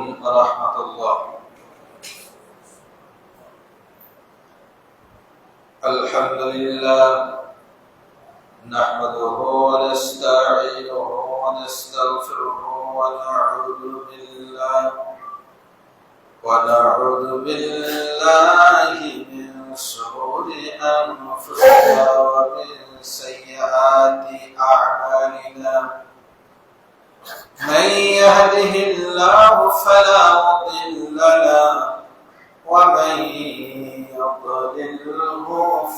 ورحمة الله. الحمد لله نحمده ونستعينه ونستغفره ونعوذ بالله من شرور أنفسنا ومن سيئات أعمالنا. من يهده الله فلا مضل له ومن يضلله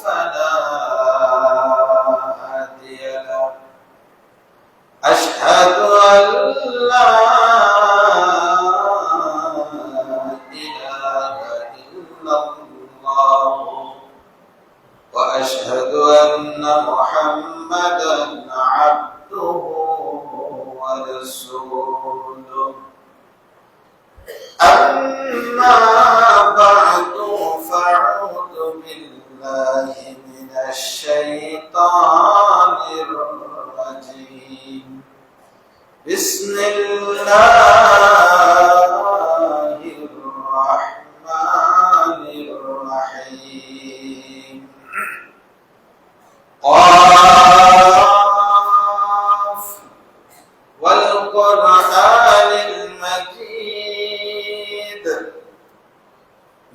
فلا هادي له. أشهد أن لا إله إلا الله وأشهد أن محمدا عبده ورسوله. أما بعد فأعوذ بالله من الشيطان الرجيم. بسم الله الرحمن الرحيم. قاف والقرآن المجيد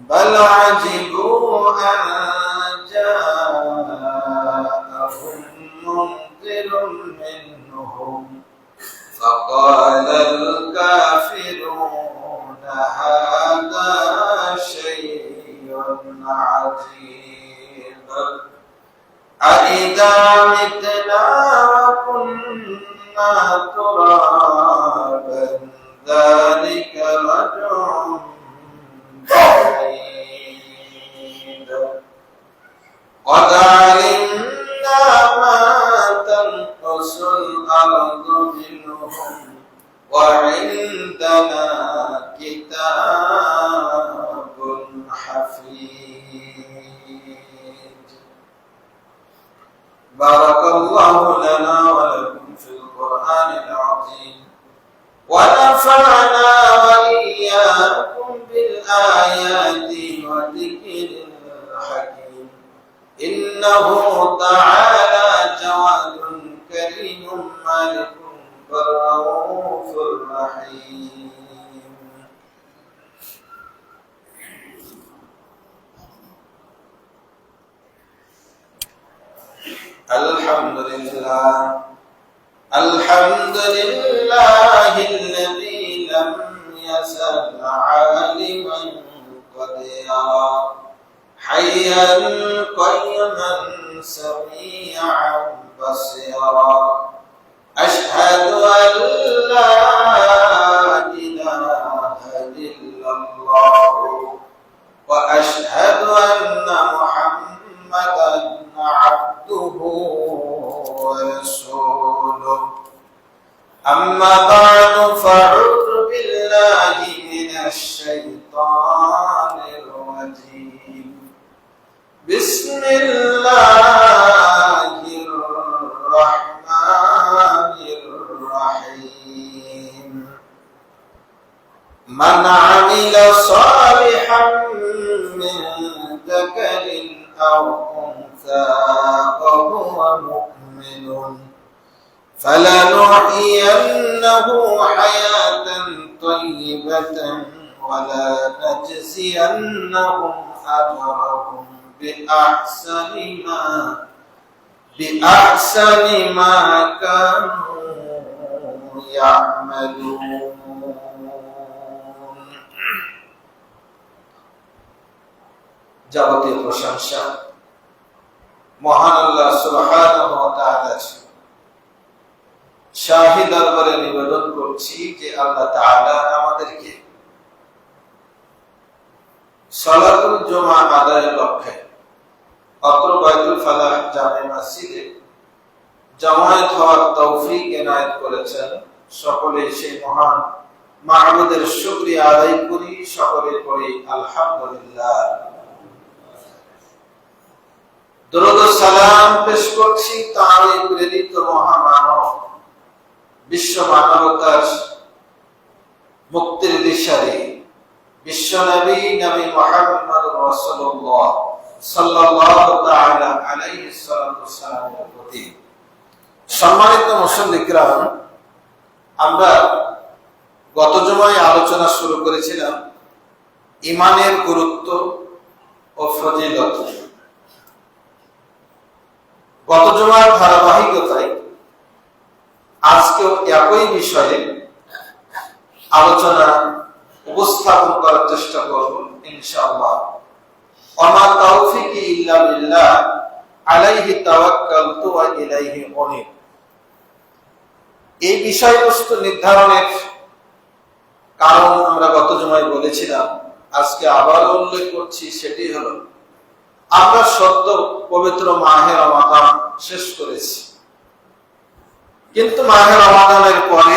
بل عجبوا أن جاءهم منذر منهم فقال الكافرون هذا شيء عجيب. أإذا متنا وكنا ترابا ذلك رجع بعيد. قد علمنا ما تنقص الأرض منهم وعندنا كتاب حفيظ. بارك الله لنا ولكم في القرآن العظيم ونفعنا وإياكم بالآيات وذكر الحكيم. إنه تعالى جواد كريم مالك رؤوف رحيم. الحمد لله الذي لم يزل عالما قديرا حيا قيما سميعا بصيرا. أشهد أن لا إله إلا الله وأشهد أن محمدا عبده ورسوله. أما بعد فأعوذ بالله من الشيطان الرجيم. بسم الله الرحمن الرحيم. من عمل صالحا من ذكر أو أنثى وهو مؤمن فلنحيينه حياة طيبة ولنجزينهم أجرهم بأحسن ما كانوا يعملون. যাবতীয় প্রশংসা মহান আল্লাহ সুবহানাহু ওয়া তাআলার। শাহী দরবারে নিবেদন করছি যে আল্লাহ তাআলা আমাদেরকে সালাতুল জুমা আদায়ের লক্ষ্যে অত্র বাইতুল ফালাহ জামে মসজিদে জামায়াত হওয়ার তৌফিক এনায়েত করেছেন। সকলে সেই মহান মাবুদের শুকরিয়া আদায় করি। সকলে পড়ি আলহামদুলিল্লাহ। দরুদ ও সালাম পেশ করছি তার এই প্রেরিত মহামানব বিশ্ব মানবতার মুক্তির দিশারি বিশ্বনবী নবী মুহাম্মদুর রাসূলুল্লাহ সাল্লাল্লাহু তাআলা আলাইহি সাল্লামের প্রতি সম্মানিত মুসল্লি কিরাম, আমরা গত জুমায় আলোচনা শুরু করেছিলাম ঈমানের গুরুত্ব ও ফজিলত। গত জুমার ধারাবাহিকতায় আজকেও একই বিষয়ে আলোচনা উপস্থাপন করার চেষ্টা করব ইনশাআল্লাহ। ওয়া তাওফীকি ইল্লা বিল্লাহ আলাইহি তাওয়াক্কালতু ওয়া ইলাইহি উনীব। এই বিষয়বস্তু নির্ধারণের কারণ আমরা গত জুমায় বলেছিলাম, আজকে আবার উল্লেখ করছি। সেটি হলো আমরা সদ্য পবিত্র মাহে রমাদান শেষ করেছি, কিন্তু মাহে রমাদানের পরে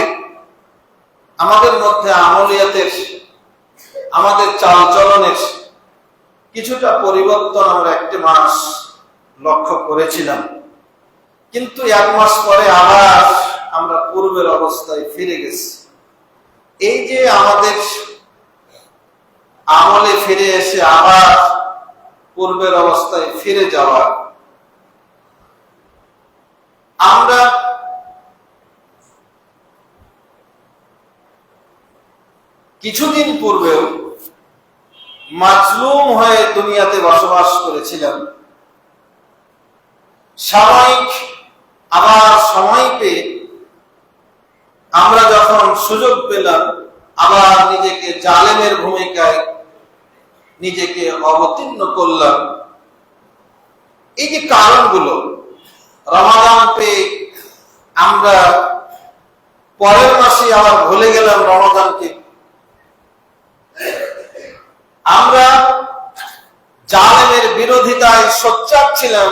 আমাদের মধ্যে আমলিয়াতের, আমাদের চালচলনের কিছুটা পরিবর্তন আমরা একটি মাস লক্ষ্য করেছিলাম, কিন্তু এক মাস পরে আবার আমরা পূর্বের অবস্থায় ফিরে গেছি। এই যে আমাদের আমলে ফিরে এসে আবার পূর্বের অবস্থায় ফিরে যাওয়া, আমরা কিছুদিন পূর্বেও মাজলুম হয়ে দুনিয়াতে বসবাস করেছিলাম। সাময়িক আবার সময় পেয়ে আমরা যখন সুযোগ পেলাম, আবার নিজেকে জালেমের ভূমিকায় নিজেকে অবতীর্ণ করলাম। এই যে কারণগুলো, রমাদান পেয়ে আমরা পরের মাসে আবার ভুলে গেলাম রমাদানকে, আমরা জালেমের বিরোধিতায় সোচ্চার ছিলাম,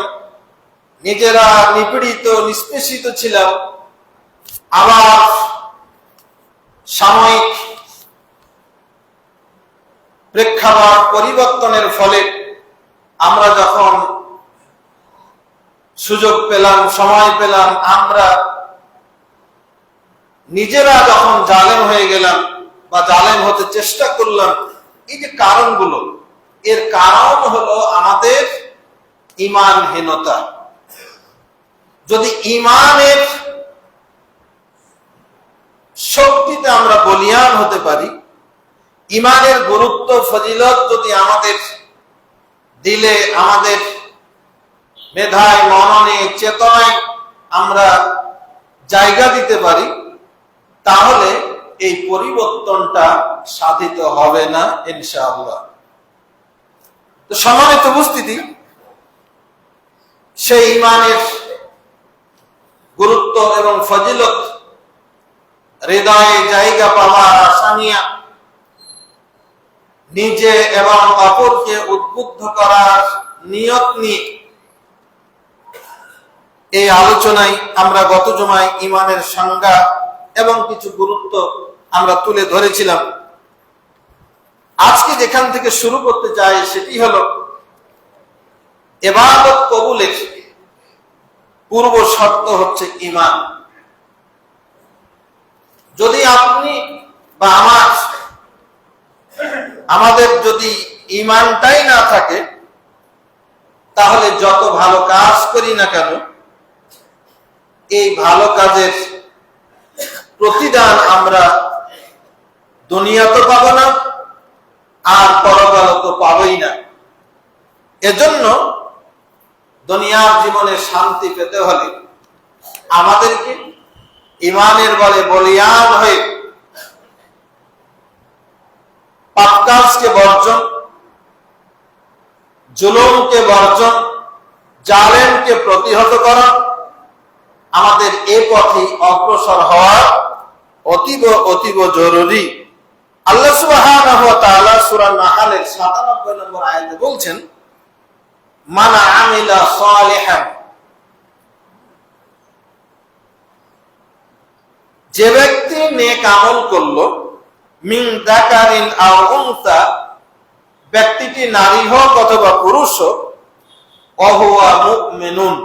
নিজেরা নিপীড়িত নিষ্পেষিত ছিলাম। আবার সাময়িক প্রেক্ষাপট পরিবর্তনের ফলে আমরা যখন সুযোগ পেলাম, সময় পেলাম, আমরা নিজেরা যখন জালেম হয়ে গেলাম বা জালেম হতে চেষ্টা করলাম। এই যে কারণগুলো, এর কারণ হলো আমাদের ঈমানহীনতা। যদি ঈমানের শক্তিতে আমরা বলিয়ান হতে পারি, ঈমানের গুরুত্ব ফজিলত যদি আমাদের দিলে, আমাদের মেধায়, মননে, চেতনায় আমরা জায়গা দিতে পারি, তাহলে এই পরিবর্তনটা সাধিত হবে না ইনশাআল্লাহ। তো সম্মানিত উপস্থিতি, সেই ঈমানের গুরুত্ব এবং ফজিলত হৃদয়ে জায়গা পাওয়ার আশা নিয়ে, নিজে এবং অপরকে উদ্বুদ্ধ করার নিয়ত নিয়ে এই আলোচনায় আমরা গত জুমায় ঈমানের সংজ্ঞা এবং কিছু গুরুত্ব আমরা তুলে ধরেছিলাম। আজকে যেখান থেকে শুরু করতে চাই সেটি হলো ইবাদত কবুলের পূর্ব শর্ত হচ্ছে ঈমান। যদি আপনি বা আমাদের যদি ঈমানটাই না থাকে, তাহলে যত ভালো কাজ করি না কেন, এই ভালো কাজের প্রতিদান আমরা দুনিয়াতে পাবো না, আর পরকালে তো পাবোই না। এজন্য দুনিয়ার জীবনে শান্তি পেতে হলে আমাদেরকে ঈমানের বলে বলিয়ান হয়ে পাপ কাজকে বর্জন, জুলুমকে বর্জন, জালেমকে প্রতিহত করা, আমাদের এ পথে অগ্রসর হওয়া অতীব অতীব জরুরি। আল্লাহ সুবহানাহু ওয়া তাআলা সূরা নাহলের ৯৭ নম্বর আয়াতে বলছেন, মান আমিলা সালিহান, যে ব্যক্তি নেক আমল করলো, মিন যাকারিন আও উনসা, ব্যক্তিটি নারী হোক অথবা পুরুষ হোক, ওয়াহুয়া মুমিনুন,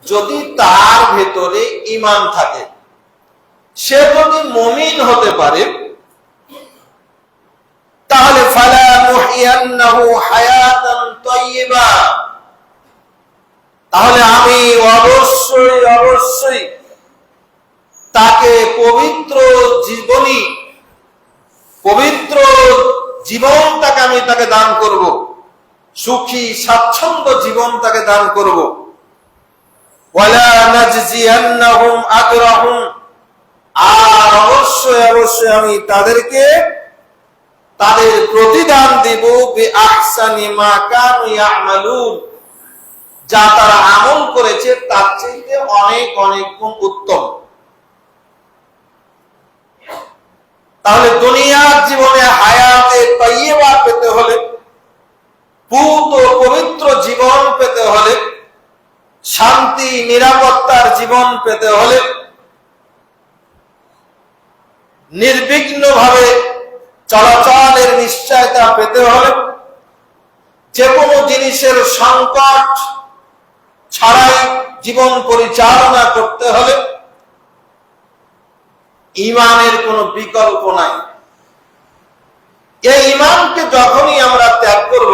যদি তার ভেতরে ঈমান থাকে, সে যদি মুমিন হতে পারে, লানুহইয়ান্নাহু হায়াতান তাইয়্যিবা, তাহলে আমি অবশ্যই তাকে পবিত্র জীবনটাকে আমি তাকে দান করব, সুখী স্বাচ্ছন্দ্য জীবন তাকে দান করব। ওয়ালা নাজজিয়ান্নাহুম আজরাহুম, আর অবশ্যই আমি তাদেরকে তাদের প্রতিদান দেব বিআহসানি মা কানু ইয়ামালুন, যা তারা আমল করেছে তার চাইতে অনেক গুণ উত্তম। তাহলে দুনিয়ার জীবনে হায়াতে তাইয়্যিবা পেতে হলে, পূত পবিত্র জীবন পেতে হলে, শান্তি নিরাপত্তার জীবন পেতে হলে, নির্বিঘ্নভাবে চলাচলের নিশ্চয়তা পেতে হলে, যে কোনো জিনিসের সংকট ছাড়াই জীবন পরিচালনা করতে হলে ঈমানের কোনো বিকল্প নাই। এই ঈমানকে যখনই আমরা ত্যাগ করব,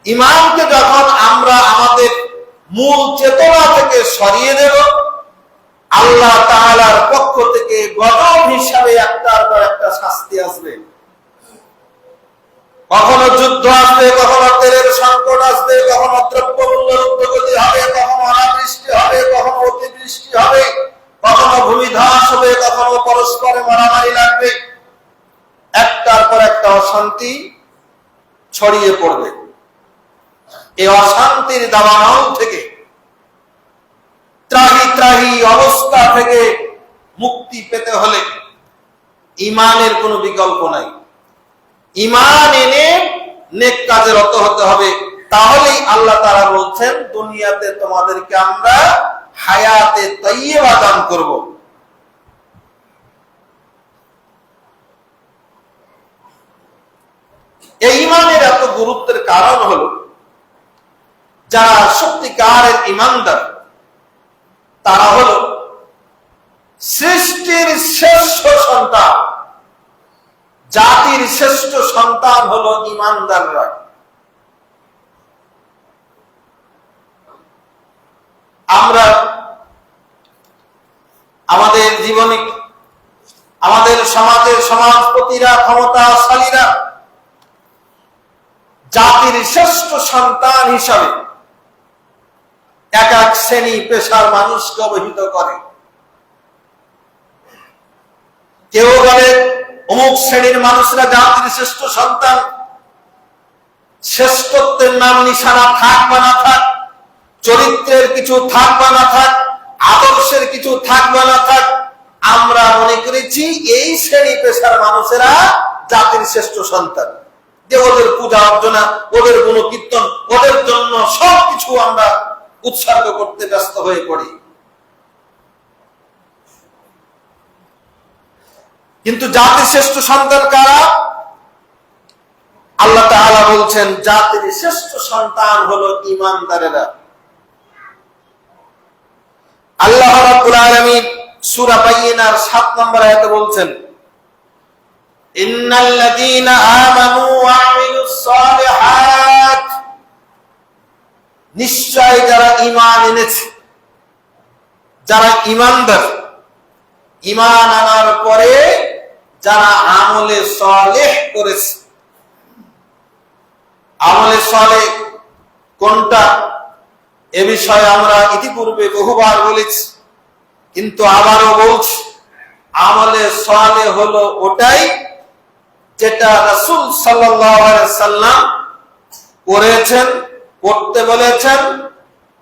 ঈমানকে যখন আমরা আমাদের মূল চেতনা থেকে সরিয়ে দেব, আল্লাহ তাআলার পক্ষ থেকে গজব হিসাবে একটার পর একটা শাস্তি আসবে। কখনো যুদ্ধ আসবে, কখনো তেলের সংকট আসবে, কখনো দ্রব্যমূল্যের ঊর্ধ্বগতি হবে, কখনো অনাবৃষ্টি হবে, কখনো অতিবৃষ্টি হবে, কখনো ভূমিধস হবে, কখনো পরস্পরে মারামারি লাগবে, একটার পর একটা অশান্তি ছড়িয়ে পড়বে। এই অশান্তির দাবানল থেকে, ত্রাহি অবস্থা থেকে মুক্তি পেতে হলে ঈমানের কোনো বিকল্প নাই। ঈমান এনে নেক কাজে রত হতে হবে, তাহলেই আল্লাহ তাআলা বলছেন দুনিয়াতে তোমাদেরকে আমরা হায়াতে তাইয়্যিবা দান করব। এই ঈমানের এত গুরুত্বের কারণ হলো, যারা সত্যিকারের ঈমানদার তারা হলো সৃষ্টির শ্রেষ্ঠ সন্তান, জাতির শ্রেষ্ঠ সন্তান হলো ঈমানদাররা। আমরা আমাদের জীবনে, আমাদের সমাজের সমাজপতিরা, ক্ষমতাশালীরা জাতির শ্রেষ্ঠ সন্তান হিসাবে এক এক শ্রেণী পেশার মানুষকে অবহিত করে। কেউ বলে অমুক শ্রেণীর মানুষরা জাতির শ্রেষ্ঠ সন্তান, শ্রেষ্ঠত্বের নাম নিশানা থাক বা না থাক, চরিত্রের কিছু থাক বা না থাক, আদর্শের কিছু থাক বা না থাক, আমরা মনে করেছি এই শ্রেণী পেশার মানুষেরা জাতির শ্রেষ্ঠ সন্তান, যে ওদের পূজা অর্চনা, ওদের গুণকীর্তন, ওদের জন্য সবকিছু আমরা উৎসর্গ করতে ব্যস্ত হয়ে পড়ি। কিন্তু জাতির শ্রেষ্ঠ সন্তান কারা? আল্লাহ তাআলা বলছেন জাতির শ্রেষ্ঠ সন্তান হলো ঈমানদারেরা। আল্লাহ রাব্বুল আলামিন সূরা বাইয়িনার ৭ নম্বর আয়াতে বলছেন, ইন্নাল্লাযীনা আমানু ওয়া আমিলুস সালিহাত, নিশ্চয় যারা ঈমান এনেছে, যারা ঈমানদার, ঈমান আনার পরে যারা আমলে সালেহ করেছে। আমলে সালেহ কোনটা এ বিষয়ে আমরা ইতিপূর্বে বহুবার বলেছি, কিন্তু আবারও বলছি, আমলে সালেহ হলো ওটাই যেটা রাসূল সাল্লাল্লাহু আলাইহি সাল্লাম করেছেন, করতে বলেছেন,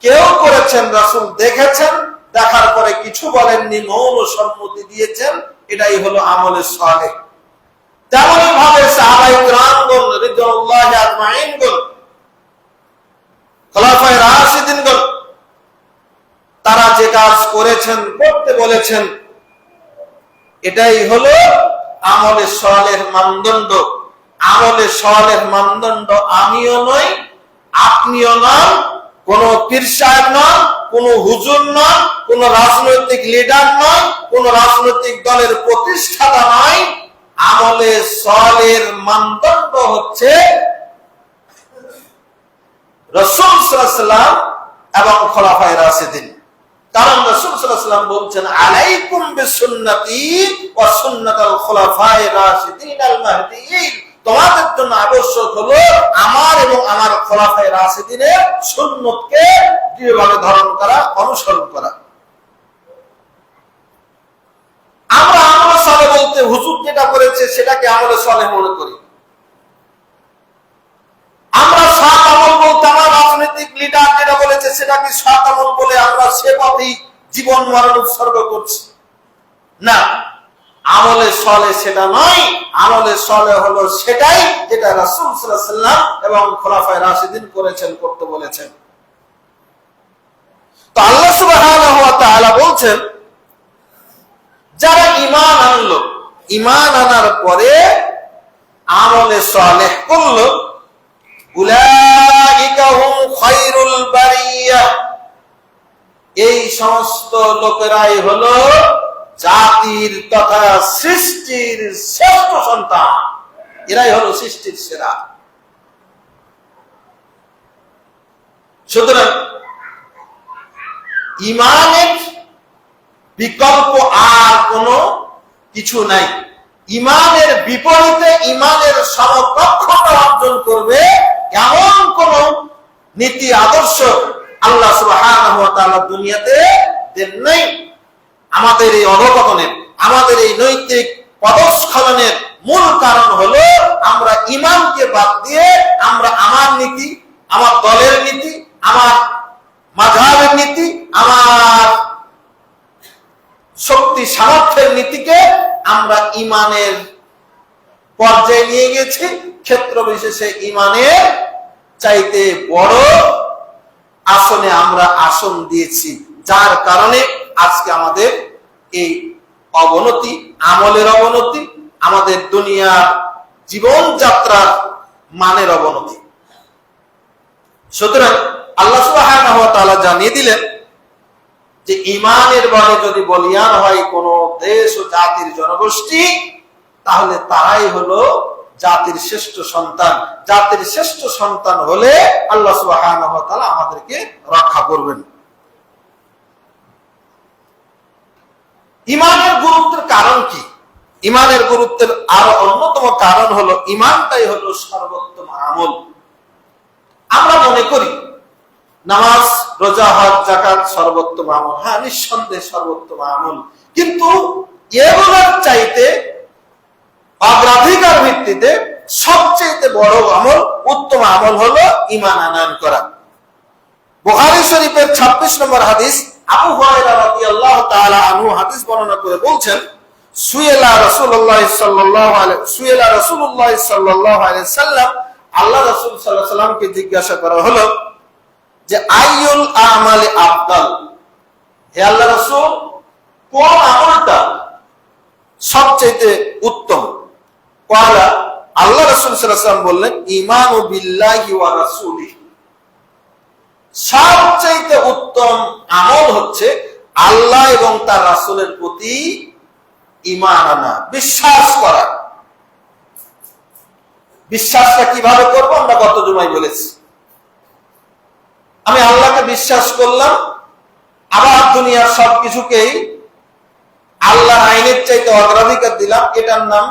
কেউ করেছেন, রাসূল দেখেছেন, দেখার পরে কিছু বলেননি, মৌন সম্মতি দিয়েছেন, এটাই হলো আমলে সালেহ। তেমনি ভাবে সাহাবায়ে কিরামগণ রিদওয়ানুল্লাহি আজমাইনগণ, খোলাফায়ে রাশিদিনগণ, তারা যে কাজ করেছেন, করতে বলেছেন, এটাই হলো আমলে সালেহ মানদণ্ড। আমলে সালেহ মানদণ্ড আমিও নই, আপনিও নন, কোন পীর সাহেব নন, কোন হুজুর নন, কোন রাজনৈতিক লিডার নয়, কোন রাজনৈতিক দলের প্রতিষ্ঠাতা নয়। আমলে সলের মানদণ্ড হচ্ছে রাসূল সাল্লাল্লাহু আলাইহি ওয়াসাল্লাম এবং খোলাফায়ে রাশিদিন। কারণ রাসূল সাল্লাল্লাহু আলাইহি ওয়াসাল্লাম বলছেন, আলাইকুম বিসুন্নতি ওয়া সুন্নাতাল খোলাফায়ে রাশিদিন আল মাহদিয়িন, তোমাদের জন্য আবশ্যক হলো আমার এবং আমার খোলাফায়ে রাশিদিনের সুন্নতকে দৃঢ়ভাবে ধারণ করা, অনুসরণ করা। আমরা আমলে সালেহ বলতে হুজুর যেটা করেছে সেটাকে আমলে সালেহ মনে করি। আমরা সৎ আমল বলতে আমার রাজনৈতিক লিডার যেটা বলেছে সেটাকে সৎ আমল বলে আমরা সে পথেই জীবন মরণ উৎসর্গ করছি না। আমলে সালেহ সেটা নয়। আমলে সালেহ হলো সেটাই যেটা রাসূল সাল্লাল্লাহু আলাইহি ওয়াসাল্লাম এবং খোলাফায়ে রাশিদিন করেছেন, করতে বলেছেন। তো আল্লাহ সুবহানাহু ওয়া তাআলা বলছেন, যারা ঈমান আনলো, ঈমান আনার পরে আমলে সালেহ করলো, উলাইকা হুম খায়রুল বারিয়া, এই সমস্ত লোকেরাই হলো জাতির তথা সৃষ্টির শ্রেষ্ঠ সন্তান। এরাই হলো সৃষ্টির সেরা। সুতরাং ঈমানের বিকল্প আর কোনো কিছু নাই। ঈমানের বিপরীতে ঈমানের সমকক্ষতা অর্জন করবে এমন কোন নীতি আদর্শ আল্লাহ সুবহানাহু ওয়া তাআলা দুনিয়াতে দেন নাই। আমাদের এই অধঃপতনের, আমাদের এই নৈতিক পদস্খলনের মূল কারণ হলো আমরা ঈমানকে বাদ দিয়ে আমরা আমার নীতি, আমার দলের নীতি, আমার মাযহাবের নীতি, আমার শক্তি সামর্থ্যের নীতিকে আমরা ঈমানের পর্যায়ে নিয়ে গেছি। ক্ষেত্র বিশেষে ঈমানের চাইতে বড় আসনে আমরা আসন দিয়েছি, যার কারণে আজকে আমাদের এই অবনতি, আমলের অবনতি, আমাদের দুনিয়ার জীবনযাত্রার মানের অবনতি। সুতরাং আল্লাহ সুবহানাহু ওয়া তাআলা জানিয়ে দিলেন যে ঈমানের বলে যদি বলিয়ান হয় কোন দেশ ও জাতির জনগোষ্ঠী, তাহলে তারাই হলো জাতির শ্রেষ্ঠ সন্তান। জাতির শ্রেষ্ঠ সন্তান হলে আল্লাহ সুবহানাহু ওয়া তাআলা আমাদেরকে রক্ষা করবেন। ঈমানের গুরুত্বের কারণ কি? ঈমানের গুরুত্বের আরো অন্যতম কারণ হলো ঈমানটাই হলো সর্বোত্তম আমল। আমরা মনে করি নামাজ, রোজা, হজ, যাকাত সর্বোত্তম আমল। হ্যাঁ, নিঃসন্দেহে সর্বোত্তম আমল, কিন্তু এগুলোর চাইতে অগ্রাধিকার ভিত্তিতে সবচেয়ে বড় আমল, উত্তম আমল হলো ঈমান আনয়ন করা। বুখারী শরীফের 26 নম্বর হাদিস, আবু হুরায়রা রাদিয়াল্লাহু তাআলা আনহু হাদিস বর্ণনা করে বলছেন, সুয়েলা রাসূলুল্লাহ সাল্লাল্লাহু আলাইহি সাল্লাম, আল্লাহ রাসূল সাল্লাল্লাহু আলাইহি সাল্লামকে জিজ্ঞাসা করা হলো যে আইয়ুল আমালি আফদাল, হে আল্লাহ রাসূল, কোন আমলটা সবচেয়ে উত্তম? ক্বালা, আল্লাহ রাসূল সাল্লাল্লাহু আলাইহি সাল্লাম বললেন, ঈমানু বিল্লাহি ওয়া রাসূলিহি, সবচেয়ে উত্তম আমল হচ্ছে আল্লাহ এবং তার রাসূলের প্রতি ঈমান আনা, বিশ্বাস করা। বিশ্বাসটা কিভাবে করব আমরা গত জুমায় বলেছি। আমি আল্লাহকে বিশ্বাস করলাম, আবার দুনিয়ার সবকিছুকেই আল্লাহর আইনের চাইতে অগ্রাধিকার দিলাম, এটার নাম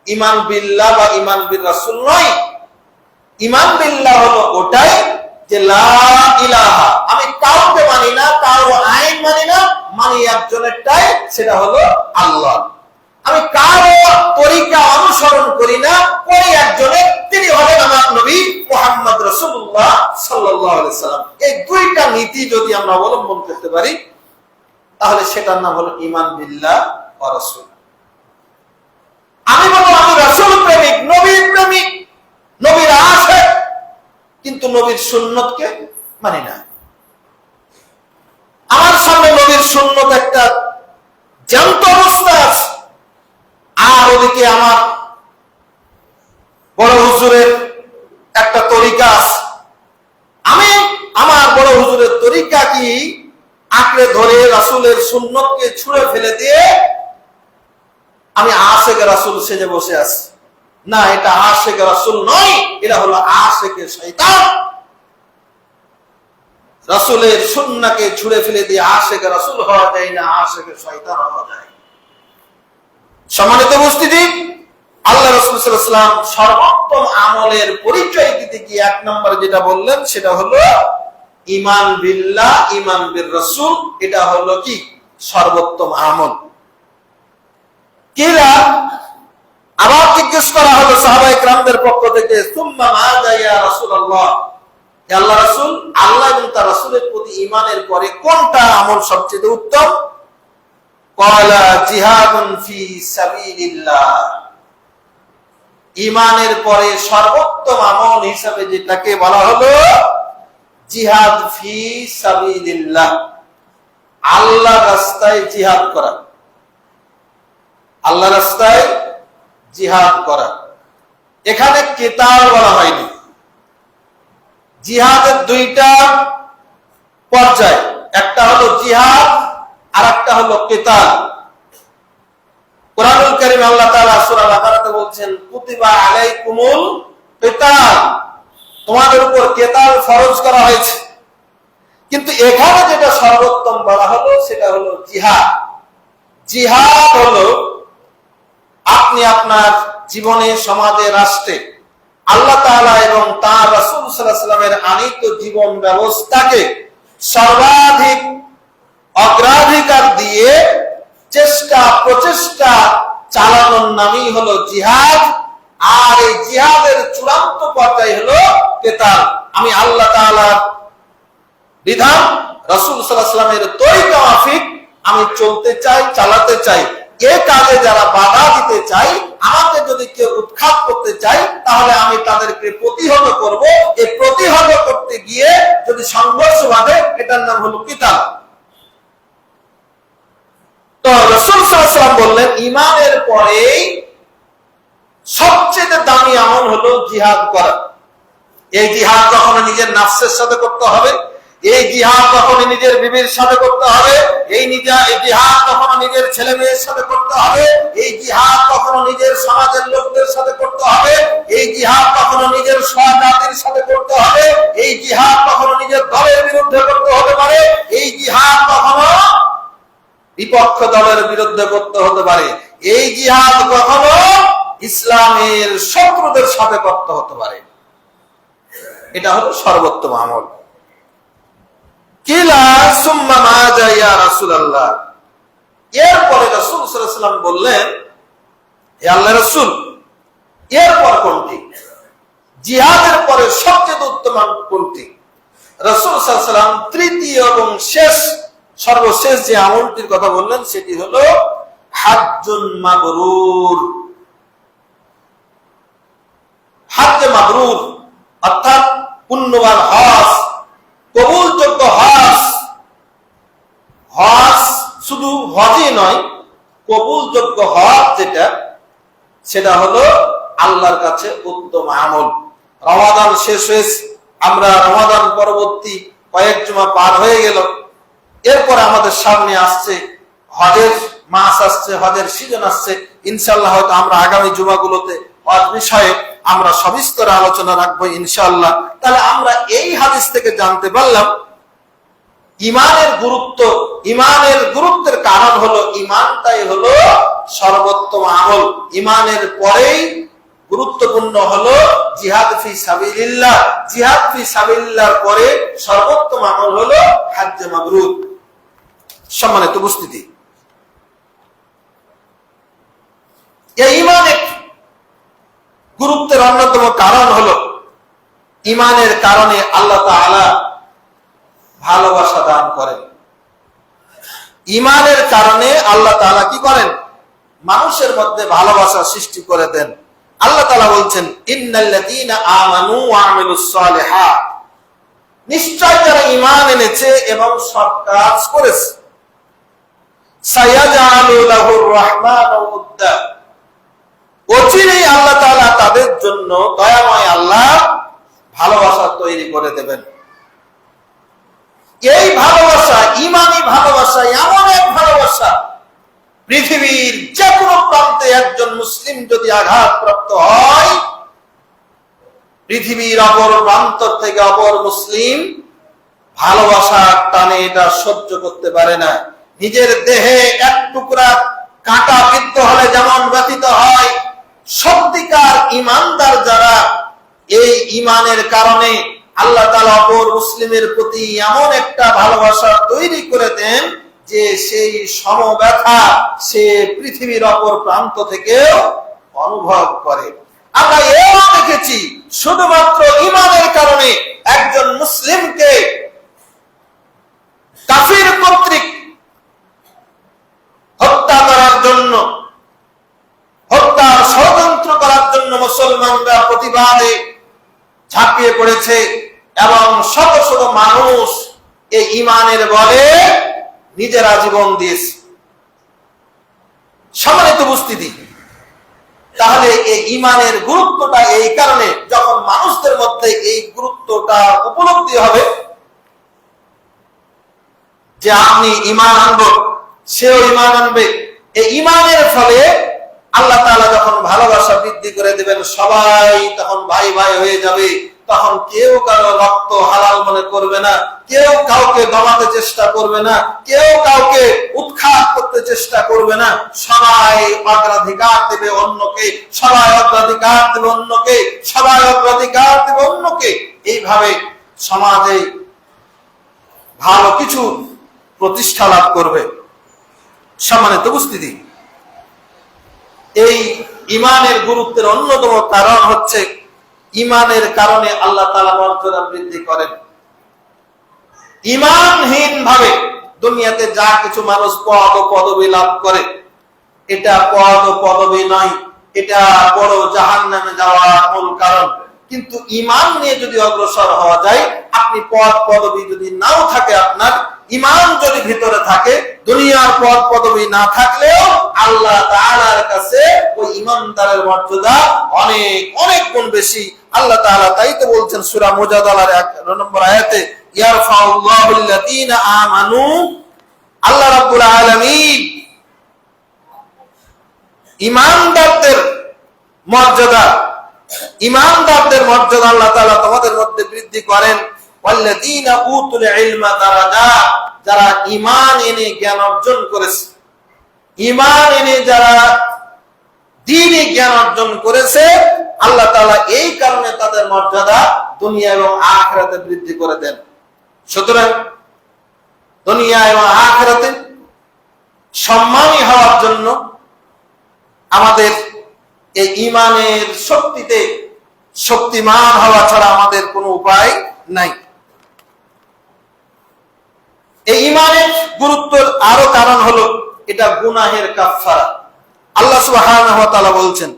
ঈমান বিল্লাহ বা ঈমান বির রাসূল নয়। ঈমান বিল্লাহ হলো ওটাই যে লা ইলাহা, আমি কাউকে মানি না, কারো আইন মানি না, মানি একজনেরটাই, সেটা হলো আল্লাহ। আমি কারো তরিকা অনুসরণ করি না, করি একজনের, তিনি হলেন আমার নবী মুহাম্মদ রাসূলুল্লাহ সাল্লাল্লাহু আলাইহি সাল্লাম। এই দুইটা নীতি যদি আমরা অবলম্বন করতে পারি, তাহলে সেটার নাম হলো ঈমান বিল্লাহ ওয়া রাসূল। আমি বলবো আমি রাসূল প্রেমিক, নবী প্রেমিক, নবীর আশিক, কিন্তু নবীর সুন্নতকে মানি না। আমার সামনে নবীর সুন্নত একটা জ্যান্ত অবস্থা আছে, আর ওদিকে আমার বড় হুজুরের একটা তরিকা আছে। আমি আমার বড় হুজুরের তরিকা কি আঁকড়ে ধরে রাসূলের সুন্নতকে ছুঁড়ে ফেলে দিয়ে আমি আশেকে রাসূল সেজে বসে আছি। না, এটা আশেকে রাসূল নয়, এটা হলো আশেকে শয়তান। রাসূলের সুন্নাহকে ছুঁড়ে ফেলে দিয়ে আশেকে রাসূল হওয়া যায় না, আশেকে শয়তান হওয়া যায়। সম্মানিত উপস্থিতি, আল্লাহ রাসূল সাল্লাল্লাহু আলাইহি ওয়াসাল্লাম সর্বোত্তম আমলের পরিচয় দিতে গিয়ে এক নম্বরে যেটা বললেন সেটা হলো ঈমান বিল্লাহ, ঈমান বির রাসূল। এটা হলো কি সর্বোত্তম আমল। কিরা আবার জিজ্ঞেস করা হলো সাহাবায়ে কেরামদের পক্ষ থেকে, সুম্মা মাযা ইয়া রাসূলুল্লাহ, হে আল্লাহর রাসূল, আল্লাহ এবং তার রাসূলের প্রতি ঈমানের পরে কোনটা আমল সবচেয়ে উত্তম? ক্বালা জিহাদুন ফি সাবিলিল্লাহ। ঈমানের পরে সর্বোত্তম আমল হিসাবে যেটাকে বলা হলো জিহাদ ফি সাবিলিল্লাহ, আল্লাহর রাস্তায় জিহাদ করা। আল্লাহর রাস্তায় জিহাদ করা, এখানে কিতাল বলা হয়নি। জিহাদের দুইটা পর্যায়, একটা হলো জিহাদ আর একটা হলো কিতাল। কুরআনুল কারীম আল্লাহ তাআলা সূরা বাকারাতে বলছেন, কুতিবা আলাইকুমুল কিতাল, তোমাদের উপর কিতাল ফরজ করা হয়েছে। কিন্তু এখানে যেটা সর্বোত্তম বলা হলো সেটা হলো জিহাদ। জিহাদ হলো আপনি আপনার জীবনে, সমাজে, রাষ্ট্রে আল্লাহ তাআলা এবং তার রাসূল সাল্লাল্লাহু আলাইহি ওয়াসাল্লামের আনিত জীবন ব্যবস্থাকে সর্বাধিক অগ্রাধিকার দিয়ে চেষ্টা প্রচেষ্টা চালানোর নামই হলো জিহাদ। আর এই জিহাদের চূড়ান্ত পর্যায় হলো কিতাল। আমি আল্লাহ তাআলার বিধান, রাসূল সাল্লাল্লাহু আলাইহি ওয়াসাল্লামের তরিকা মাফিক আমি চলতে চাই, চালাতে চাই। এই কাজে যারা বাধা দিতে চাই, আমাকে যদি কেউ উৎখাত করতে চাই, তাহলে আমি তাদেরকে প্রতিহত করব। এই প্রতিহত করতে গিয়ে যদি সংঘর্ষ বাধে, এটার নাম হলো কিতাল। তো রাসূল সাল্লাল্লাহু আলাইহি ওয়াসাল্লাম বললেন, ঈমানের পরেই সবচেয়ে দামি আমল হলো জিহাদ করা। এই জিহাদ কখনো নিজের নফসের সাথে করতে হবে, এই জিহাদ কখনো নিজের বিবির সাথে করতে হবে, এই জিহাদ কখনো নিজের ছেলে মেয়ের সাথে করতে হবে, এই জিহাদ কখনো নিজের সমাজের লোকদের সাথে করতে হবে, এই জিহাদ কখনো নিজের সহজাতির সাথে করতে হবে, এই জিহাদ কখনো নিজের দলের বিরুদ্ধে করতে হতে পারে, এই জিহাদ কখনো বিপক্ষ দলের বিরুদ্ধে করতে হতে পারে, এই জিহাদ কখনো ইসলামের শত্রুদের সাথে করতে হতে পারে। এটা হলো সর্বোত্তম আমল। কিলা সুম্মা মাযা ইয়া রাসূলুল্লাহ, এরপরে রাসূল সাল্লাল্লাহু আলাইহি ওয়াসাল্লাম বললেন, হে আল্লাহর রাসূল, এরপর কোনটি? জিহাদের পরে সবচেয়ে উত্তম কোনটি? রাসূল সাল্লাল্লাহু আলাইহি ওয়াসাল্লাম তৃতীয় এবং সর্বশেষ যে আমলটির কথা বললেন সেটি হলো হাজ্জুন মাবরুর। হজ্জে মাবরুর অর্থাৎ পুণ্যবান হজ, কবুলযোগ্য হজ। হজ শুধু হজই নয়, কবুলযোগ্য হজ যেটা, সেটা হলো আল্লাহর কাছে উত্তম আমল। রমাদান শেষ হয়েছে, আমরা রমাদান পরবর্তী কয়েক জুমা পার হয়ে গেল। এরপরে আমাদের সামনে আসছে হজের মাস, আসছে হজের সিজন আসছে। ইনশাআল্লাহ হয়তো আমরা আগামী জুমাগুলোতে হজ বিষয়ে আমরা সবিস্তারে আলোচনা রাখবো ইনশাআল্লাহ। তাহলে আমরা এই হাদিস থেকে জানতে পারলাম ঈমানের গুরুত্ব। ঈমানের গুরুত্বের কারণ হলো ঈমানটাই হলো সর্বোত্তম আমল। ঈমানের পরেই গুরুত্বপূর্ণ হলো জিহাদ ফি সাবিলিল্লাহ। জিহাদ ফি সাবিলিল্লাহর পরে সর্বোত্তম আমল হলো হজ্জে মাবরুর। সম্মানিত উপস্থিতি, এই ঈমানের গুরুত্বের অন্যতম কারণ হলো ঈমানের কারণে আল্লাহ তাআলা ভালোবাসা দান করেন। ঈমানের কারণে আল্লাহ তাআলা কি করেন? মানুষের মধ্যে ভালোবাসা সৃষ্টি করে দেন। আল্লাহ তাআলা বলছেন, ইন্নাল্লাযীনা আমানু ওয়া আমিলুস সালিহাত, নিশ্চয় যারা ঈমান এনেছে এবং সৎ কাজ করেছে, সায়াজআলু লাহুর রাহমানু উদ্দা, অচিরেই আল্লাহ তাআলা তাদের জন্য দয়াময় আল্লাহ ভালোবাসা তৈরি করে দেবেন। এই ভালোবাসা, ঈমানি ভালোবাসা এমন এক ভালোবাসা পৃথিবীর যে কোনো প্রান্তে একজন মুসলিম যদি আঘাতপ্রাপ্ত হয়, পৃথিবীর অপর প্রান্ত থেকে অপর মুসলিম ভালোবাসার টানে এটা সহ্য করতে পারে না। নিজের দেহে এক টুকরা কাঁটা বিদ্ধ হলে যেমন ব্যথিত হয়, সত্যিকার ঈমানদার যারা, এই ঈমানের কারণে আল্লাহ তাআলা অপর মুসলিমের প্রতি এমন একটা ভালোবাসা তৈরি করে দেন যে সেই সমব্যথা সে পৃথিবীর অপর প্রান্ত থেকেও অনুভব করে। আমরা এও দেখেছি শুধুমাত্র ঈমানের কারণে একজন মুসলিমকে কাফির কর্তৃক হত্যা করার জন্য, হত্যার ষড়যন্ত্র করার জন্য মুসলমানরা প্রতিবাদে ঝাঁপিয়ে পড়েছে এবং শত শত মানুষ এই ঈমানের বলে নিজেরা জীবন দিয়েছে। সম্মানিত উপস্থিতি, তাহলে এই ঈমানের গুরুত্বটা এই কারণে, যখন মানুষদের মধ্যে এই গুরুত্বটা উপলব্ধি হবে যে আমি ঈমান আনবো, সেও ঈমান আনবে, এই ঈমানের ফলে আল্লাহ তাআলা যখন ভালোবাসা বৃদ্ধি করে দেবেন, সবাই তখন ভাই ভাই হয়ে যাবে। তখন কেউ কারো রক্ত হালাল মনে করবে না, কেউ কাউকে দমাতে চেষ্টা করবে না, কেউ কাউকে উৎখাত করতে চেষ্টা করবে না। সবাই অগ্রাধিকার দেবে অন্যকে, সবাই অগ্রাধিকার দেবে অন্যকে, সবাই অগ্রাধিকার দেবে অন্যকে। এইভাবে সমাজে ভালো কিছু প্রতিষ্ঠা লাভ করবে। সম্মানিত উপস্থিতি, এই ঈমানের গুরুত্বের অন্যতম কারণ হচ্ছে, ঈমানের কারণে আল্লাহ তাআলা মর্যাদা বৃদ্ধি করেন। ঈমানহীন ভাবে দুনিয়াতে যা কিছু মানুষ পদ ও পদবি লাভ করে, এটা পদ ও পদবি নয়, এটা বড় জাহান্নামে যাওয়ার মূল কারণ। কিন্তু ঈমান নিয়ে যদি অগ্রসর হওয়া যায়, আপনি পদ পদবি যদি নাও থাকে, আপনার ঈমান যদি ভিতরে থাকে, দুনিয়ার পদ পদবি না থাকলেও আল্লাহ তাআলার কাছে ওই ঈমানদারের মর্যাদা অনেক অনেক গুণ বেশি। আল্লাহ তাআলা তাই তো বলছেন সূরা মুজাদালার 1 নম্বর আয়াতে, ইয়ারফাউল্লাহুল্লাযীনা আমানু, আল্লাহ রাব্বুল আলামিন ঈমানদারদের মর্যাদা আল্লাহ তাআলা তোমাদের মধ্যে বৃদ্ধি করেন। ওয়াল্লাযীনা উতুল ইলমা দারাজাত, যারা ঈমান এনে জ্ঞান অর্জন করেছে, ঈমান এনে যারা দ্বীনি জ্ঞান অর্জন করেছে, আল্লাহ তাআলা এই কারণে তাদের মর্যাদা দুনিয়া এবং আখিরাতে বৃদ্ধি করে দেন। সুতরাং দুনিয়া এবং আখিরাতে সম্মানী হওয়ার জন্য আমাদের এই ঈমানের শক্তিতে শক্তিমান হওয়া ছাড়া আমাদের কোনো উপায় নাই। এই ঈমানের গুরুত্বের আরো কারণ হলো, এটা গুনাহের কাফফারা। আল্লাহ সুবহানাহু ওয়া তাআলা বলছেন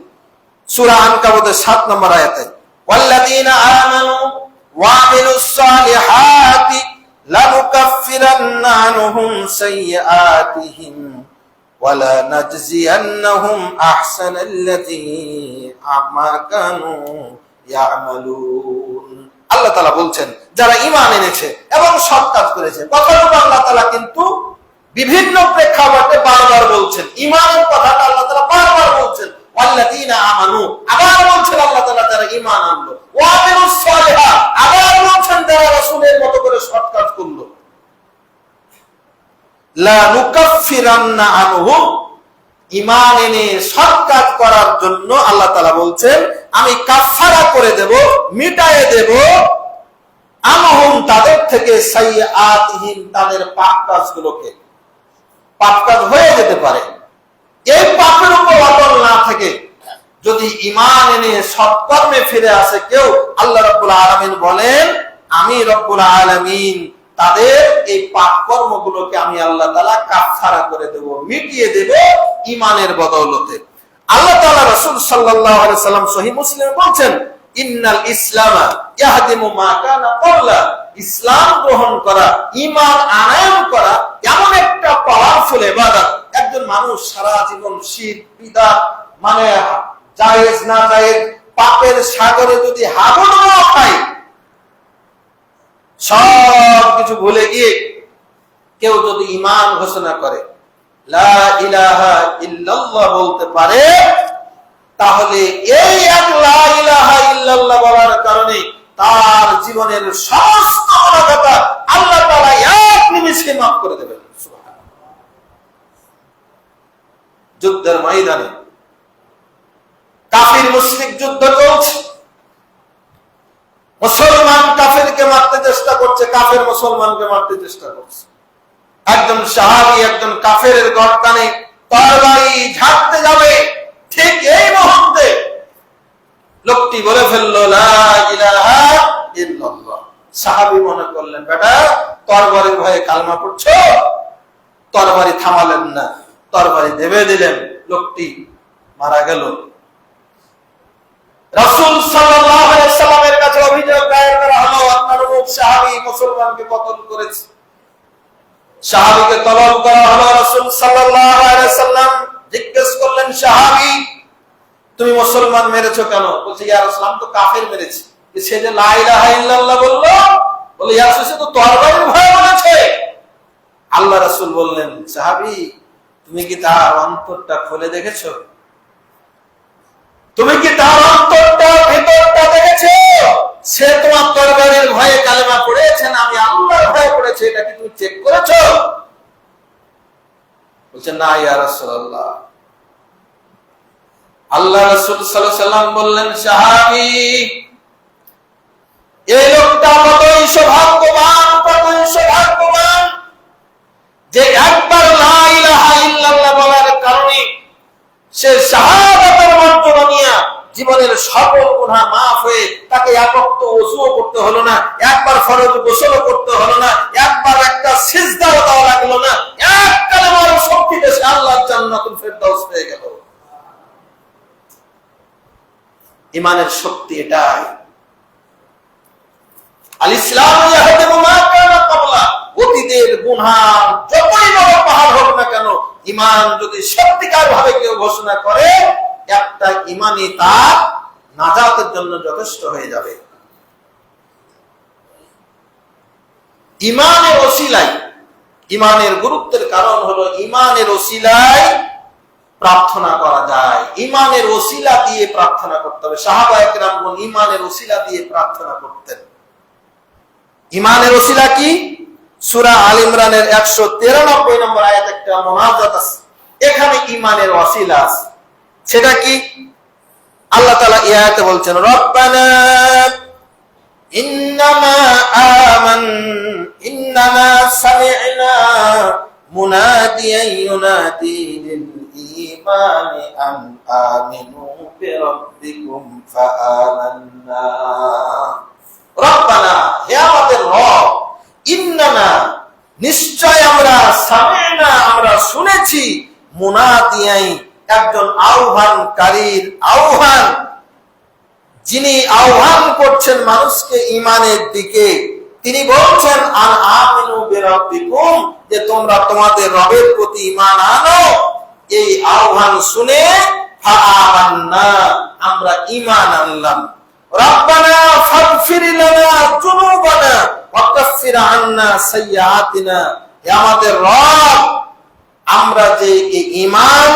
সূরা আনকাবুতের 7 নম্বর আয়াতে, ওয়াল্লাযীনা আমানু ওয়া আমিলুস সালিহাতি লানুকাফফিরান্না আনহুম সাইয়্যাতিহিম ওয়া লানাজজিয়ান্নাহুম আহসানাল্লাযী মা কানু ইয়ামালুন। আল্লাহ তাআলা বলছেন, যারা ঈমান এনেছে এবং সৎ কাজ করেছে, কথাগুলো আল্লাহ তাআলা কিন্তু বিভিন্ন প্রেক্ষাপটে বারবার বলছেন। ঈমানের কথাটা আল্লাহ তাআলা বারবার বলছেন, ওয়াল্লাযীনা আমানু, আবার বলছেন আল্লাহ তাআলা যারা ঈমান আনলো, ওয়া আমিলুস সালিহাত, আবার বলছেন যারা রাসূলের মতো করে সৎ কাজ করলো। লা নুকাফফিরান্না আনহুম, ঈমান এনে সৎ কাজ করার জন্য আল্লাহ তাআলা বলছেন, আমি কাফফারা করে দেব, মিটায়ে দেব, আনহুম তাদের থেকে, সাইয়্যাতিহিম তাদের পাপ কাজগুলোকে। পাপ কাজ হয়ে যেতে পারে, এই পাপের উপর অটল না থেকে যদি ঈমান এনে সৎকর্মে ফিরে আসে কেউ, আল্লাহ রাব্বুল আলামিন বলেন, আমি রব্বুল আলামিন তাদের এই পাপ কর্মগুলোকে আমি আল্লাহ তাআলা কাফফারা করে দেব, মিটিয়ে দেব ঈমানের বদৌলতে। আল্লাহ তাআলা রাসূল সাল্লাল্লাহু আলাইহি সাল্লাম সহিহ মুসলিমে বলেন, ইন্নাল ইসলামা ইয়াহদিমু মা কানা ক্বাবলা, ইসলাম গ্রহণ করা, ঈমান আনয়ন করা এমন একটা পাওয়ারফুল ইবাদত। একজন মানুষ সারা জীবন শিরক বিদআত মানে জায়েজ না জায়েজ পাপের সাগরে যদি হাবুডুবো খায়, সব কিছু ভুলে গিয়ে কেউ যদি ঈমান ঘোষণা করে, লা ইলাহা ইল্লাল্লাহ বলতে পারে, তাহলে এই এক লা ইলাহা ইল্লাল্লাহ বলার কারণে তার জীবনের সমস্ত গুনাহগাতা আল্লাহ তাআলা এক নিমিষে মাফ করে দেবেন। যুদ্ধের ময়দানে কাফির মুশরিক যুদ্ধ চলছে, মুসলমান কাফেরকে মারতে চেষ্টা করছে, কাফের মুসলমানকে মারতে চেষ্টা করছে। একজন সাহাবী একজন কাফেরের গর্দানে তরবারি ঝাড়তে যাবে, ঠিক এই মুহূর্তে লোকটি বলে ফেললো লা ইলাহা ইল্লাল্লাহ। সাহাবী মনে করলেন, বেটা তরবারির ভয়ে কালমা পড়ছো, তরবারি থামালেন না, তরবারি দেবে দিলেন, লোকটি মারা গেল। রাসূল সাল্লাল্লাহু আলাইহি সাল্লামের কাছে অভিযোগ দায়ের করা হলো, আপনার অমুক সাহাবী মুসলমানকে কতল করেছে। সাহাবীকে তলব করা হলো। রাসূল সাল্লাল্লাহু আলাইহি সাল্লাম জিজ্ঞেস করলেন, সাহাবী তুমি মুসলমান মেরেছো কেন? বলছে, ইয়া রাসূলুল্লাহ তো কাফের মেরেছি। সে যে লা ইলাহা ইল্লাল্লাহ বললো, বলে ইয়া রাসূল সে তো তরবারির ভয়ে বলেছে। আল্লাহ রাসূল বললেন, সাহাবী তুমি কি তার অন্তরটা খুলে দেখেছো? তুমি কি তার অন্তরটা ভিতরটা দেখেছো? সে তোমার তরবারির ভয়ে কালেমা পড়েছে না আমি আল্লাহর ভয়ে পড়েছে, এটা কি তুমি চেক করেছো? বলছে, না ইয়া রাসূলুল্লাহ। আল্লাহ রাসূল সাল্লাল্লাহু আলাইহি সাল্লাম বললেন, সাহাবী এই লোকটা কতই সৌভাগ্যবান যে একবার লা ইলাহা ইল্লাল্লাহ বলার কারণে সে শাহাদাতের মর্যাদা নিয়ে জীবনের সকল গুনাহ মাফ হয়ে তাকে এক ওয়াক্ত ওযুও করতে হলো না, একবার ফরজ গোসলও করতে হলো না, একবার একটা সিজদাও দেওয়া লাগলো না, এক কালেমার শক্তিতে সে আল্লাহর জান্নাতুল ফেরদাউস পেয়ে গেল। ঈমানের শক্তি এটাই। আল ইসলামু ইয়াহদিমু মা কানা ক্বাবলা, অতীতের গুনাহ যতই বড় পাহাড় হোক না কেন, ঈমান যদি সত্যিকার ভাবে কেউ ঘোষণা করে, একটা ঈমানই তার নাজাতের জন্য যথেষ্ট হয়ে যাবে। ঈমানের ওসিলায়, ঈমানের গুরুত্বের কারণ হলো ঈমানের ওসিলায় প্রার্থনা করা যায়, ঈমানের ওসিলা দিয়ে প্রার্থনা করতে হবে। সাহাবায়ে কেরামগণ ঈমানের ওসিলা দিয়ে প্রার্থনা করতেন। ঈমানের ওসিলা কি? সূরা আল ইমরানের 193 নম্বর আয়াতে একটা মুনাজাত আছে, এখানে ঈমানের ওসিলা আছে। সেটা কি? আল্লাহ তাআলা এই আয়াতে বলছেন, রব্বানা ইন্নামা সামি'না মুনাদিয়ান ইউনাদি লিল ঈমানি আন আমিনু বিরাব্বিকুম ফাআমান্না। রব্বানা, হে আমাদের রব, ইন্নামা নিশ্চয় আমরা, সামি'না আমরা শুনেছি, মুনাদিয়াই একজন আহ্বানকারীর আহ্বান, যিনি আহ্বান করছেন মানুষকে ঈমানের দিকে। তিনি বলছেন আন আমিনু বিরাব্বিকুম, যে তোমরা তোমাদের রবের প্রতি ঈমান আনো। এই আহ্বান শুনে ফাআমান্না, আমরা ঈমান আনলাম। রব্বানা ফাগফির লানা যুনুবানা ওয়া কাফির আন্না সাইয়্যাতিনা, হে আমাদের রব, আমরা যে এই ঈমান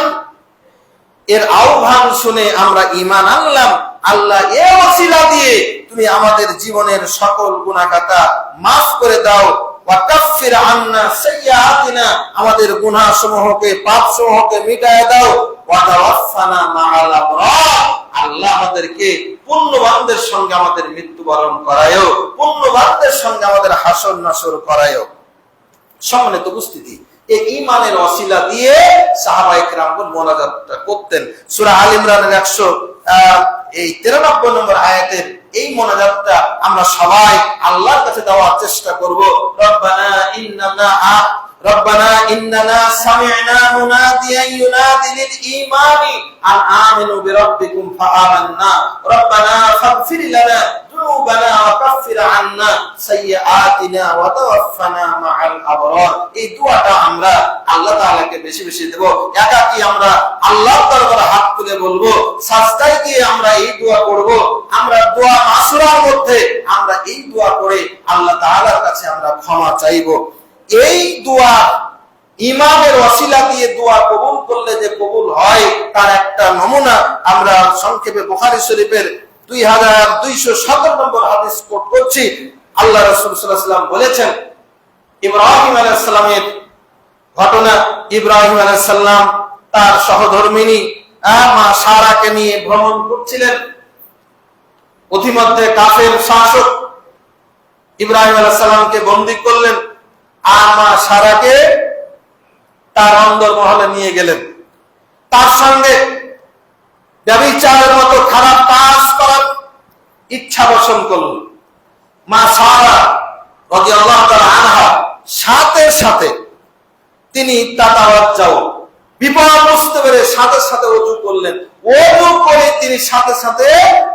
এর আহ্বান শুনে আমরা ঈমান আনলাম, আল্লাহ এই ওসিলা দিয়ে তুমি আমাদের জীবনের সকল গুনাহগাতা মাফ করে দাও। ওয়া কাফির আন্না সাইয়্যাতিনা, আমাদের গুনাহসমূহকে পাপসমূহকে মিটায় দাও। ওয়া তাওয়াফানা মাআল আবরার, আল্লাহ আমাদেরকে পুণ্যবানদের সঙ্গে আমাদের মৃত্যুবরণ করায়ও, পুণ্যবানদের সঙ্গে আমাদের হাসর নাসর করায়ও। সম্মানিত উপস্থিতি, এই ঈমানের ওসিলা দিয়ে সাহাবায়ে কেরামগণ মুনাজাতটা করতেন। সূরা আল ইমরানের 193 নম্বর আয়াতের এই মুনাজাতটা আমরা সবাই আল্লাহর কাছে দেওয়ার চেষ্টা করব। রব্বানা ইন্নানা সামি'না মুনাদিয়ান ইউনাদি লিল ঈমানি আন আমিনু বিরাব্বিকুম ফাআমান্না রব্বানা ফাগফির লানা যুনুবানা ওয়া কাফির আন্না সাইয়্যাতিনা ওয়া তাওয়াফানা মাআল আবরার। এই দোয়াটা আমরা আল্লাহ তাআলাকে বেশি বেশি দেব। একাকি আমরা আল্লাহর দরবারে হাত তুলে বলবো, সাজদায় গিয়ে আমরা এই দোয়া করব। আমরা দোয়া মাসুরার মধ্যে আমরা এই দোয়া করে আল্লাহ তাআলার কাছে আমরা ক্ষমা চাইবো। এই দোয়া ইমামের ওসিলা দিয়ে দোয়া কবুল করলে যে কবুল হয় তার একটা নমুনা আমরা সংক্ষেপে বুখারী শরীফের 2217 নম্বর হাদিস কোট করছি। আল্লাহ রাসূল সাল্লাল্লাহু আলাইহি ওয়াসাল্লাম বলেছেন, ইব্রাহিম আলাইহিস সালামের ঘটনা। ইব্রাহিম আলাইহিস সালাম তার সহধর্মিণী মা সারাকে নিয়ে ভ্রমণ করছিলেন। অতিমধ্যে কাফের শাসক ইব্রাহিম আলাইহিস সালামকে বন্দী করলেন আর মা সারাকে তার অন্দরমহলে নিয়ে গেলেন। তার সঙ্গে ব্যভিচারের মতো খারাপ কাজ করার ইচ্ছা পোষণ করলেন। মা সারা রাদিয়াল্লাহু তাআলা আনহা সাথে সাথে তিনি তাতাওয়াজ্জাও বিপদ বুঝতে পেরে সাথে সাথে ওযু করলেন। ওযু করে তিনি সাথে সাথে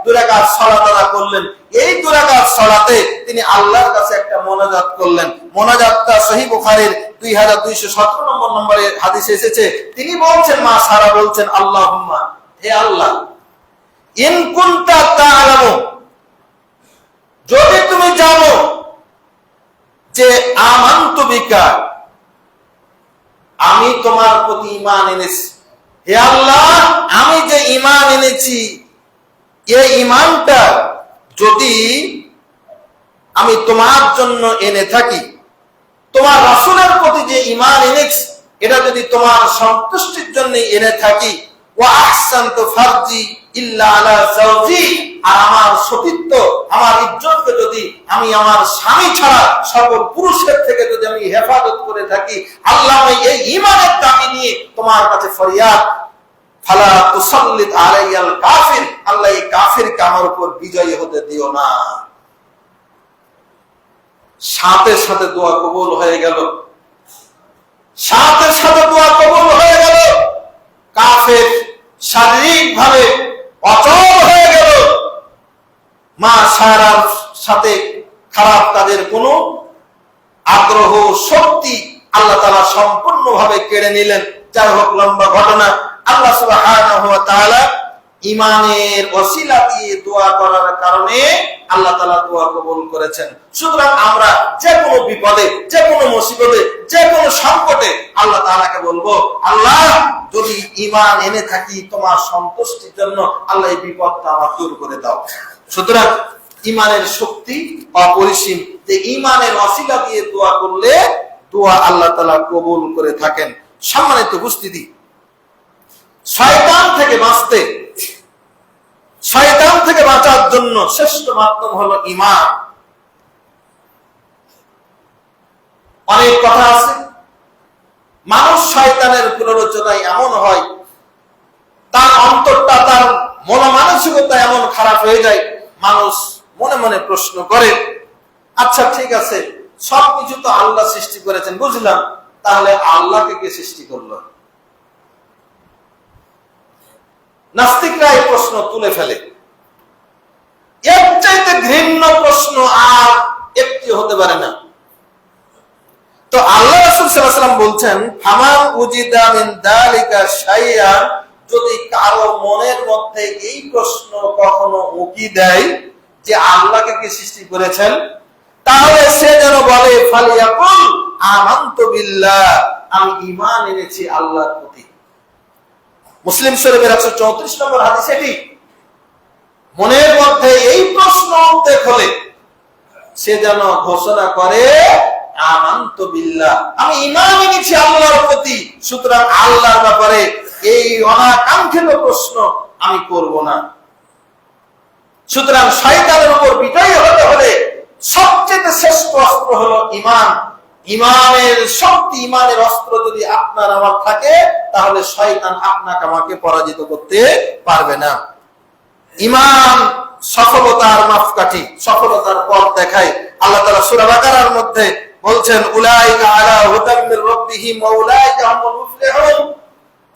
2 রাকাত সালাত আদায় করলেন। এই 2 রাকাত সালাতে তিনি আল্লাহর কাছে একটা মোনাজাত করলেন। মোনাজাতটা সহিহ বুখারীর 2217 নম্বরে হাদিসে এসেছে। তিনি বলছেন, মা সারা বলছেন, আল্লাহুম্মা, হে আল্লাহ, ইন কুনতা তা'লামু, যদি তুমি জানো যে আমানতু বিকা, আমি তোমার প্রতি ঈমান এনেছি। হে আল্লাহ, আমি যে ঈমান এনেছি এই ঈমানটা যদি আমি তোমার জন্য এনে থাকি, তোমার রাসূলের প্রতি যে ঈমান এনেছি এটা যদি তোমার সন্তুষ্টির জন্য এনে থাকি, ওয়া আহসানতু ফারজি ইল্লা আলা যাওজি, আর আমার সতীত্ব আমার ইজ্জতকে যদি আমি আমার স্বামী ছাড়া সকল পুরুষের থেকে যদি আমি হেফাজত করে থাকি, আল্লাহ এই ঈমানের দাবি নিয়ে তোমার কাছে ফরিয়াদ, ফালা তুসাল্লিত আলাইয়াল কাফির, আল্লাহ এই কাফিরকে আমার উপর বিজয়ী হতে দিও না। সাথে সাথে দোয়া কবুল হয়ে গেল। সাথে সাথে দোয়া কবুল হয়ে গেল। কাফের শারীরিকভাবে অচল হয়ে গেল। মা সারার সাথে খারাপ কাজের কোনো আগ্রহ শক্তি আল্লাহ তাআলা সম্পূর্ণভাবে কেড়ে নিলেন। যাই হোক, লম্বা ঘটনা। আল্লাহ সুবহানাহু ওয়া তাআলা ঈমানের ওসিলা দিয়ে দোয়া করার কারণে আল্লাহ তাআলা দোয়া কবুল করেছেন। সুতরাং আমরা যে কোনো বিপদে, যে কোনো মুসিবতে, যে কোনো সংকটে আল্লাহ তাআলাকে বলবো, আল্লাহ, যদি ঈমান এনে থাকি তোমার সন্তুষ্টির জন্য, আল্লাহ এই বিপদটা আমার দূর করে দাও। সুতরাং ঈমানের শক্তি অপরিসীম। যে ঈমানের ওসিলা দিয়ে দোয়া করলে দোয়া আল্লাহ তাআলা কবুল করে থাকেন। সম্মানিত উপস্থিতি, শয়তান থেকে বাঁচতে, শয়তান থেকে বাঁচার জন্য শ্রেষ্ঠ মাধ্যম হলো ঈমান। অনেক কথা আছে। মানুষ শয়তানের প্ররোচনায় এমন হয়, তার অন্তরটা, তার মনোমানসিকতা এমন খারাপ হয়ে যায়, মানুষ মনে মনে প্রশ্ন করে, আচ্ছা ঠিক আছে, সবকিছু তো আল্লাহ সৃষ্টি করেছেন বুঝলাম, তাহলে আল্লাহকে কে সৃষ্টি করলো? নাস্তিকরা এই প্রশ্ন তুলে ফেলে। এর চাইতে ঘৃণ্য প্রশ্ন আর একটি হতে পারে না। তো আল্লাহ রাসূল সাল্লাল্লাহু আলাইহি ওয়াসাল্লাম বলছেন, ফামান উজিদা মিন যালিকা শাইআন, যদি কারো মনের মধ্যে এই প্রশ্ন কখনো উকি দেয় যে আল্লাহকে কে সৃষ্টি করেছেন, তাহলে সে যেন বলে, ফালিয়াকুল আমানতু বিল্লাহ, আমি ঈমান এনেছি আল্লাহর প্রতি। মুসলিম শরীফের 134 নম্বর হাদিস এটি। মনের মধ্যে এই প্রশ্ন উদ্রেক হলে সে যেন ঘোষণা করে, আমানতু বিল্লাহ, আমি ঈমান এনেছি আল্লাহর প্রতি, সুতরাং আল্লাহর ব্যাপারে এই অনাকাঙ্ক্ষিত প্রশ্ন আমি করব না। সুতরাং শয়তানের উপর বিজয়ী হতে হলে সবচেয়ে শ্রেষ্ঠ অস্ত্র হলো ঈমান। ঈমানের শক্তি, ঈমানের অস্ত্র যদি আপনার আমার থাকে, তাহলে শয়তান আপনাকে আমাকে পরাজিত করতে পারবে না। ঈমান সফলতার মাপকাঠি, সফলতার পথ দেখায়। আল্লাহ তাআলা সূরা বাকারার মধ্যে বলছেন, উলাইকা আলা হুদাম মির রাব্বিহিম ওয়া উলাইকা হুমুল মুফলিহুন।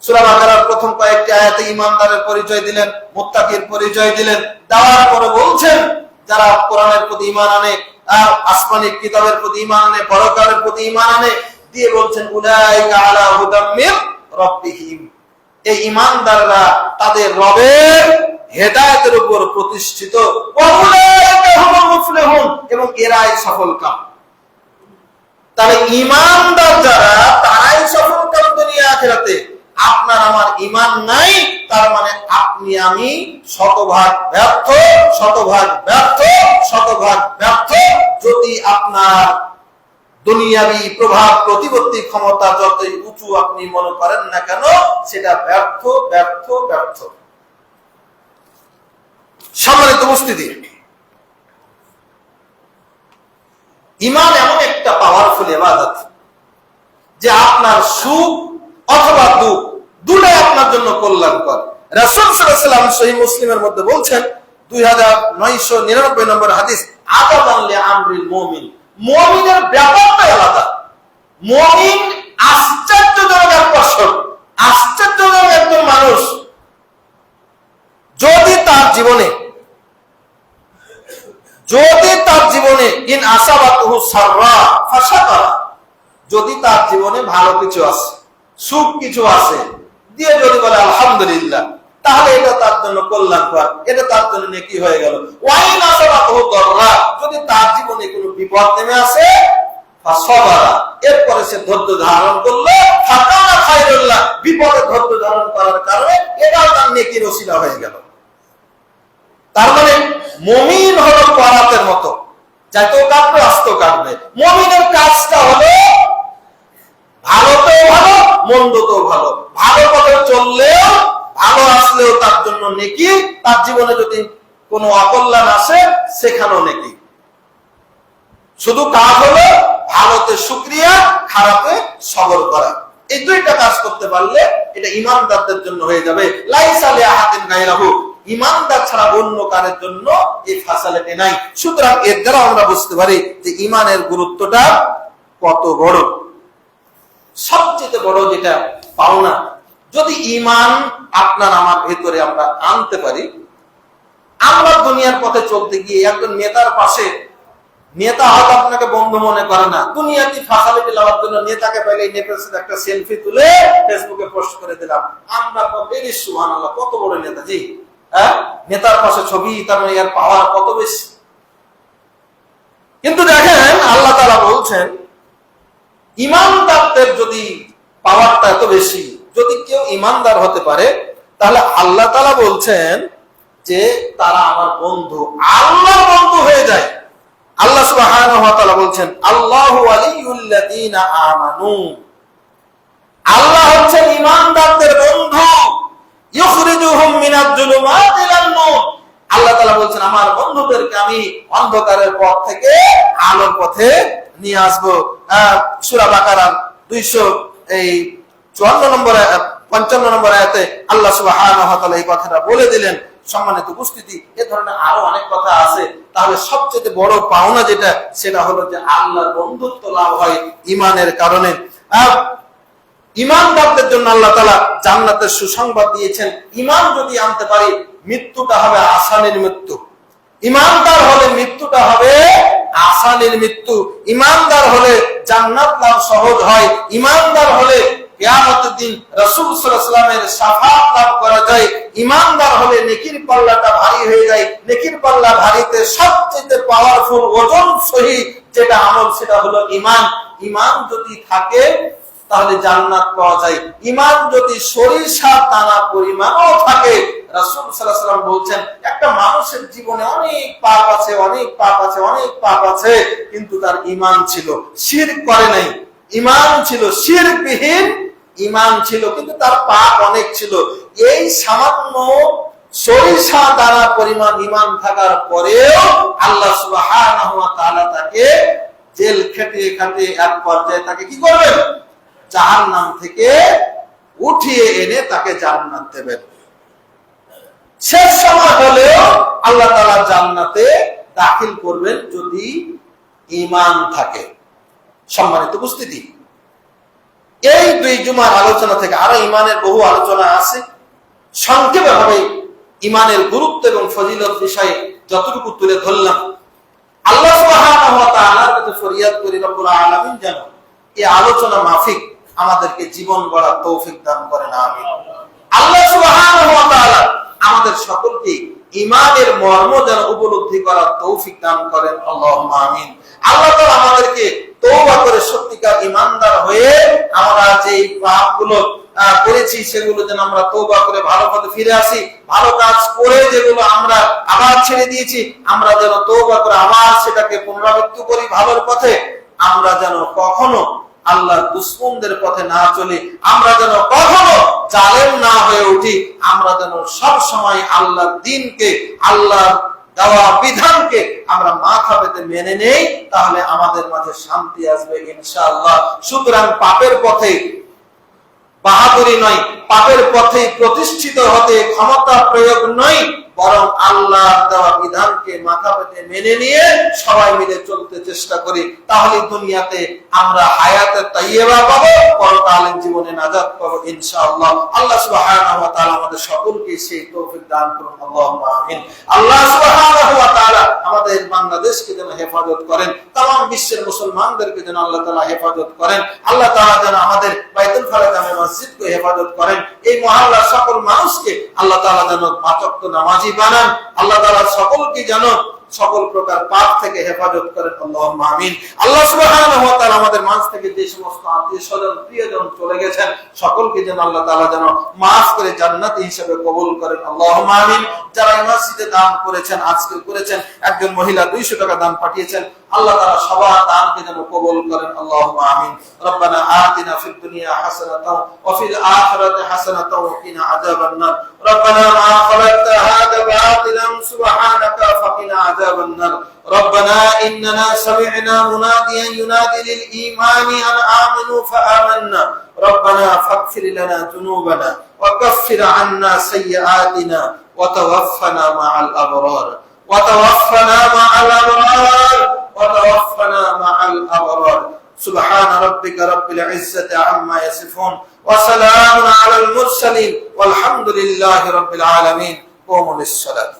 সূরা বাকারার প্রথম কয়েকটি আয়াতে ঈমানদারের পরিচয় দিলেন, মুত্তাকির পরিচয় দিলেন। দেওয়ার পরে বলছেন, যারা কোরআনের প্রতি ঈমান আনে, আসমানি কিতাবের প্রতি ঈমান আনে, পরকালের প্রতি ঈমান আনে, দিয়ে বলছেন, উলাইকা আলা হুদাম মির রাব্বিহিম, এই ঈমানদাররা তাদের রবের হেদায়েতের উপর প্রতিষ্ঠিত, ওয়া উলাইকা হুমুল মুফলিহুন, এবং এরাই সফলকাম। তাহলে ইমানদার যারা, তারাই সফল কাম দুনিয়া আখিরাতে। আপনার আমার ইমান নাই, তার মানে আপনি আমি শতভাগ ব্যর্থ, শতভাগ ব্যর্থ, শতভাগ ব্যর্থ। যদি আপনার দুনিয়াবি প্রভাব প্রতিপত্তি ক্ষমতা যতই উঁচু আপনি মনে করেন না কেন, সেটা ব্যর্থ, ব্যর্থ, ব্যর্থ। সম্মানিত উপস্থিতি, ঈমান এমন একটা পাওয়ারফুল ইবাদত যে আপনার সুখ অথবা দুঃখ দুটোই আপনার জন্য কল্যাণকর। রাসূল সাল্লাল্লাহু আলাইহি ওয়াসাল্লাম সহিহ মুসলিমের মধ্যে বলছেন, 2999 নম্বর হাদিস, আযাবান লিআমরিল মুমিন, মুমিনের ব্যাপারটাই আলাদা। মুমিন আশ্চর্যজনক এক পার্সন, আশ্চর্যজনক একজন মানুষ। যদি তার জীবনে ইন আসাবাতুহু সাররা ফাশাকারা, যদি তার জীবনে ভালো কিছু আছে, সুখ কিছু আছে, দিয়ে যদি বলে আলহামদুলিল্লাহ, তাহলে এটা তার জন্য কল্যাণকর, এটা তার জন্য নেকি হয়ে গেল। ওয়াইন আসাবাতুহু দাররা, যদি তার জীবনে কোনো বিপদ নেমে আসে ফাসাবারা, এরপরে সে ধৈর্য ধারণ করলো, ফাকানা খায়রুল্লাহ, বিপদে ধৈর্য ধারণ করার কারণে এটাও তার নেকির ওসিলা হয়ে গেল। তার মানে মুমিন হলো করাতের মতো, যাইতেও কাটবে, আসতেও কাটবে। মুমিনের কাজটা হলো ভালোতেও ভালো, মন্দতেও ভালো। ভালো পথে চললেও, ভালো আসলেও তার জন্য নেকি, তার জীবনে যদি কোনো অকল্যাণ আসে সেখানেও নেকি। শুধু কাজ হলো ভালোতে শুকরিয়া, খারাপে সবর করা। এই দুইটা কাজ করতে পারলে এটা ঈমানদারদের জন্য হয়ে যাবে। লাইসা লিআহাদিন গায়রাহু, ঈমানদার ছাড়া অন্য কারোর জন্য এই ফ্যাসিলিটি নাই। সুতরাং এর দ্বারা আমরা বুঝতে পারি যে ঈমানের গুরুত্বটা কত বড়। সবচেয়ে বড় যেটা পাওনা, যদি ঈমান আপনার আমার ভেতরে আমরা আনতে পারি, আমরা দুনিয়ার পথে চলতে গিয়ে একজন নেতার পাশে, নেতা হয়তো আপনাকে বন্ধু মনে করে না, দুনিয়াতে ফ্যাসিলিটি লাভার জন্য নেতাকে পাইলে নেতার একটা সেলফি তুলে ফেসবুকে পোস্ট করে দিলাম, আমরা বেশ সুবহানাল্লাহ, কত বড় নেতা। জি হ্যাঁ, নেতার পাশে ছবি, তার মানে এর পাওয়ার কত বেশি। কিন্তু দেখেন আল্লাহ তাআলা বলছেন, ঈমানদারদের যদি পাওয়ারটা এত বেশি, যদি কেউ ঈমানদার হতে পারে, তাহলে আল্লাহ তাআলা বলছেন যে তারা আমার বন্ধু, আল্লাহর বন্ধু হয়ে যায়। আল্লাহ সুবহানাহু ওয়া তাআলা বলছেন, আল্লাহু ওয়ালিয়ুল লাযিনা আমানু, আল্লাহ হচ্ছেন ঈমানদারদের বন্ধু। ইখরিজুহুম মিনাজ জুলুমাতি ইলান নূর, আল্লাহ তাআলা বলছেন আমার বন্ধুদেরকে আমি অন্ধকারের পথ থেকে আলোর পথে নিয়ে আসবো। সূরা বাকারার 254 নম্বর 55 নম্বর আয়াতে আল্লাহ সুবহানাহু ওয়া তাআলা এই কথাটা বলে দিলেন। সম্মানিত উপস্থিতি, এ ধরনের আরো অনেক কথা আছে। তাহলে সবচেয়ে বড় পাওনা যেটা, সেটা হলো যে আল্লাহর বন্ধুত্ব লাভ হয় ঈমানের কারণে। ঈমানদারদের জন্য আল্লাহ তাআলা জান্নাতের সুসংবাদ দিয়েছেন। ঈমান যদি আনতে পারি, মৃত্যুটা হবে আসানের মৃত্যু। ঈমানদার হলে মৃত্যুটা হবে আসানের মৃত্যু। ঈমানদার হলে জান্নাত লাভ সহজ হয়। ঈমানদার হলে কিয়ামতের দিন রাসূল সাল্লাল্লাহু আলাইহি ওয়াসাল্লামের শাফাআত লাভ করা যায়। ঈমানদার হলে নেকির পাল্লাটা ভারী হয়ে যায়। নেকির পাল্লা ভারীতে সবচেয়ে পাওয়ারফুল ওজন সহি যেটা আমল, সেটা হলো ঈমান। ঈমান যদি থাকে তাহলে জান্নাত পাওয়া যায়। ঈমান যদি সরিষা দানা পরিমাণও থাকে, রাসূল সাল্লাল্লাহু আলাইহি ওয়াসাল্লাম বলছেন, একটা মানুষের জীবনে অনেক পাপ আছে, অনেক পাপ আছে, অনেক পাপ আছে, কিন্তু তার ঈমান ছিল, শিরক করে নাই। ঈমান ছিল, শিরকবিহীন ঈমান ছিল, কিন্তু তার পাপ অনেক ছিল। এই সামান্য সরিষা দানা পরিমাণ ঈমান থাকার পরেও আল্লাহ সুবহানাহু ওয়া তাআলা তাকে জেল খেটে খেটে এক পর্যায়ে তাকে কি করবেন? জাহান্নাম থেকে উঠিয়ে এনে তাকে জান্নাত দেবেন। শেষ সময় হলেও আল্লাহ তাআলা জান্নাতে দাখিল করবেন যদি ঈমান থাকে। সম্মানিত উপস্থিতি, এই দুই জুমার আলোচনা থেকে আরো ঈমানের বহু আলোচনা আছে। সংক্ষেপে ভাবে ঈমানের গুরুত্ব এবং ফজিলত বিষয়ে যতটুকু তুলে ধরলাম, আল্লাহ সুবহানাহু ওয়া তাআলার কাছে ফরিয়াদ করি রব্বুল আলামিন যেন এই আলোচনা মাফিক আমাদেরকে জীবন গড়ার তৌফিক দান করেন, আমিন। আল্লাহ সুবহানাহু ওয়া তাআলা আমাদের সকলকে ঈমানের মর্ম যেন উপলব্ধি করার তৌফিক দান করেন, আল্লাহুম্মা আমিন। আল্লাহ তাআলা আমাদেরকে তওবা করে সত্যিকার ঈমানদার হয়ে আমরা যে পাপগুলো করেছি সেগুলো যেন আমরা তওবা করে ভালো পথে ফিরে আসি, ভালো কাজ করে যেগুলো আমরা আবার ছেড়ে দিয়েছি আমরা যেন তওবা করে আবার সেটাকে পুনরাবৃত্তি করি ভালোর পথে। আমরা যেন কখনো আল্লাহর দুশমনদের পথে না চলি, আমরা যেন কখনো জালেম না হয়ে উঠি, আমরা যেন সব সময় আল্লাহর দ্বীনকে, আল্লাহর দেওয়া বিধানকে আমরা মাথা পেতে মেনে নেই, তাহলে আমাদের মাঝে শান্তি আসবে ইনশাআল্লাহ। সুতরাং পাপের পথে বাহাদুরি নয়, পাপের পথে প্রতিষ্ঠিত হতে ক্ষমতা প্রয়োগ নয়, বরং আল্লাহর দেওয়া বিধানকে মাথা পেতে মেনে নিয়ে সবাই মিলে চলতে চেষ্টা করি, তাহলে দুনিয়াতে আমরা হায়াতে তাইয়্যিবা পাবো, পরকালীন জীবনে নাজাত পাবো ইনশাআল্লাহ। আল্লাহ সুবহানাহু ওয়া তাআলা আমাদের সকলকে সেই তৌফিক দান করুন, আল্লাহুম্মা আমিন। আল্লাহ সুবহানাহু ওয়া তাআলা আমাদের বাংলাদেশকে যেন হেফাজত করেন, तमाम বিশ্বের মুসলমানদেরকে যেন আল্লাহ তাআলা হেফাজত করেন, আল্লাহ তাআলা যেন আমাদের বাইতুল খালা জামে মসজিদকে হেফাজত করেন, এই মহল্লার সকল মানুষকে আল্লাহ তাআলা যেন পাঁচ ওয়াক্ত নামাজি বানান, আল্লাহ তাআলা সকলকে যেন সকল প্রকার পাপ থেকে হেফাজত করেন, আল্লাহুম্মা আমিন। আল্লাহ সুবহানাহু ওয়া তাআলা আমাদের মাঝ থেকে যে সমস্ত আত্মীয়-স্বজন প্রিয়জন চলে গেছেন সকলকে যেন আল্লাহ তাআলা যেন maaf করে জান্নাতি হিসেবে কবুল করেন, আল্লাহুম্মা আমিন। যারা এই মসজিদে দান করেছেন, আজকে করেছেন, একজন মহিলা 200 টাকা দান পাঠিয়েছেন, আল্লাহ তাআলা সবার দানকে যেন কবুল করেন, আল্লাহুম্মা আমিন। রব্বানা আতিনা ফিদ দুনিয়া হাসানাতাও ওয়া ফিল আখিরাতি হাসানাতাও ওয়া কিনা আযাবান নার। রব্বানা মা খালাকতা হাযা বাতিলান সুবহানাকা ফাকিনা আযাবান নার। ربنا إننا سمعنا مناديا ينادي للإيمان أن آمنوا فآمنا ربنا فاغفر لنا ذنوبنا وكفر عنا سيئاتنا وتوفنا مع الأبرار وتوفنا مع الأبرار وتوفنا مع الأبرار سبحان ربك رب العزة عما يصفون وسلام على المرسلين والحمد لله رب العالمين قوموا للصلاة